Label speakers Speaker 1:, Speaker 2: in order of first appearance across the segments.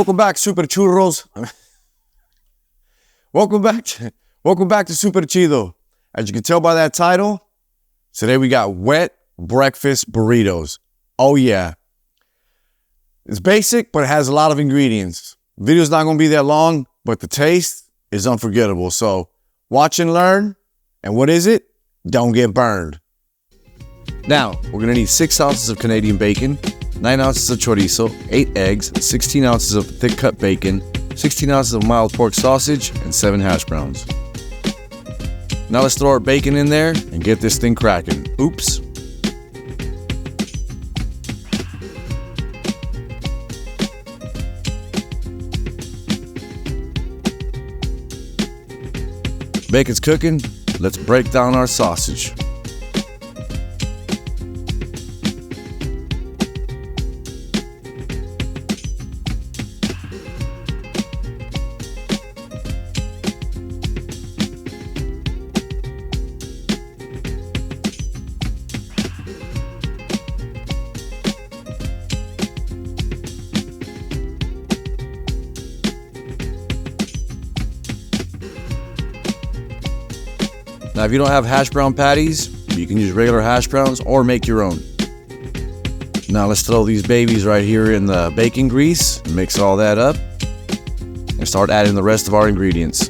Speaker 1: Welcome back, Super Churros. Welcome back to Super Chido. As you can tell by that title, today we got wet breakfast burritos. Oh yeah. It's basic, but it has a lot of ingredients. The video's not going to be that long, but the taste is unforgettable. So watch and learn. And what is it? Don't get burned. Now, we're going to need 6 ounces of Canadian bacon, 9 ounces of chorizo, 8 eggs, 16 ounces of thick cut bacon, 16 ounces of mild pork sausage, and 7 hash browns. Now let's throw our bacon in there and get this thing cracking. Oops. Bacon's cooking. Let's break down our sausage. Now, if you don't have hash brown patties, you can use regular hash browns or make your own. Now, let's throw these babies right here in the bacon grease, mix all that up, and start adding the rest of our ingredients.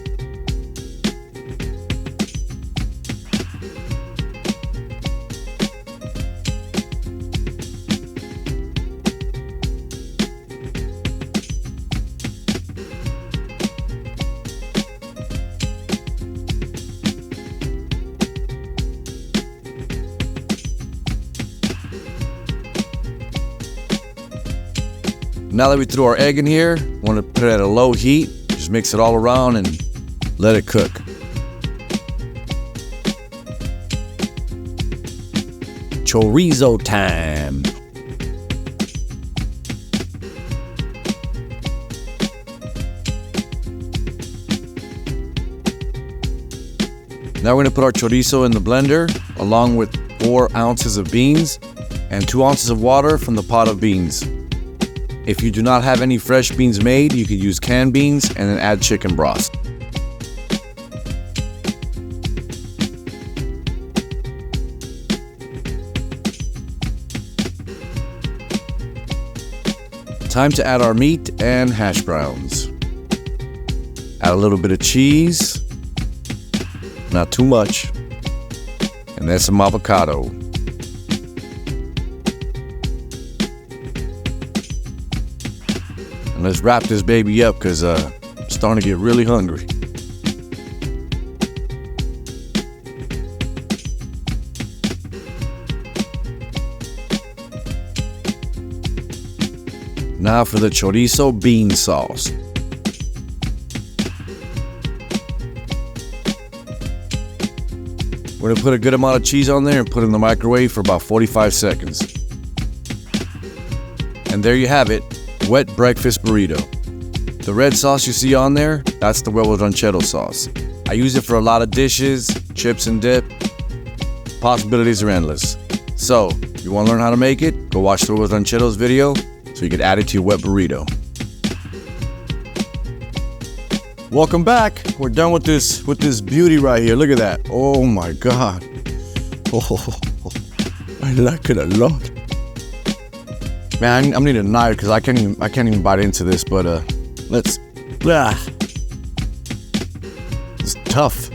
Speaker 1: Now that we threw our egg in here, want to put it at a low heat, just mix it all around and let it cook. Chorizo time. Now we're going to put our chorizo in the blender along with 4 ounces of beans and 2 ounces of water from the pot of beans. If you do not have any fresh beans made, you could use canned beans and then add chicken broth. Time to add our meat and hash browns. Add a little bit of cheese, not too much, and then some avocado. And let's wrap this baby up because I'm starting to get really hungry. Now for the chorizo bean sauce. We're going to put a good amount of cheese on there and put it in the microwave for about 45 seconds. And there you have it. Wet breakfast burrito. The red sauce you see on there, that's the huevo ranchero sauce. I use it for a lot of dishes, chips and dip. Possibilities are endless. So, if you want to learn how to make it, go watch the huevo ranchero's video so you can add it to your wet burrito. Welcome back. We're done with this beauty right here. Look at that. Oh my God. Oh, I like it a lot. Man, I'm gonna need a knife because I can't even bite into this, but let's. It's tough.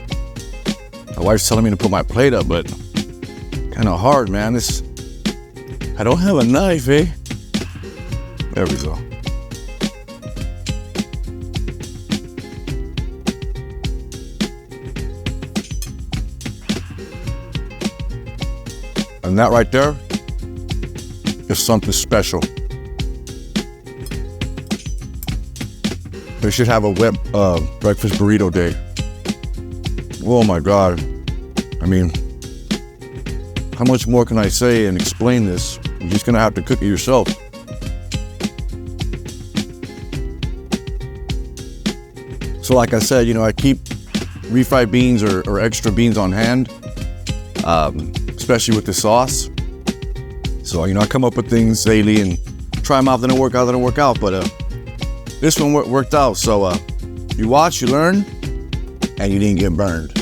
Speaker 1: My wife's telling me to put my plate up, but kind of hard, man. I don't have a knife, eh? There we go. And that right there is something special. We should have a wet breakfast burrito day. Oh my God. I mean, how much more can I say and explain this? You're just gonna have to cook it yourself. So like I said, I keep refried beans or extra beans on hand, especially with the sauce. So, I come up with things daily and try them out, they don't work out, but This one worked out. So you watch, you learn, and you didn't get burned.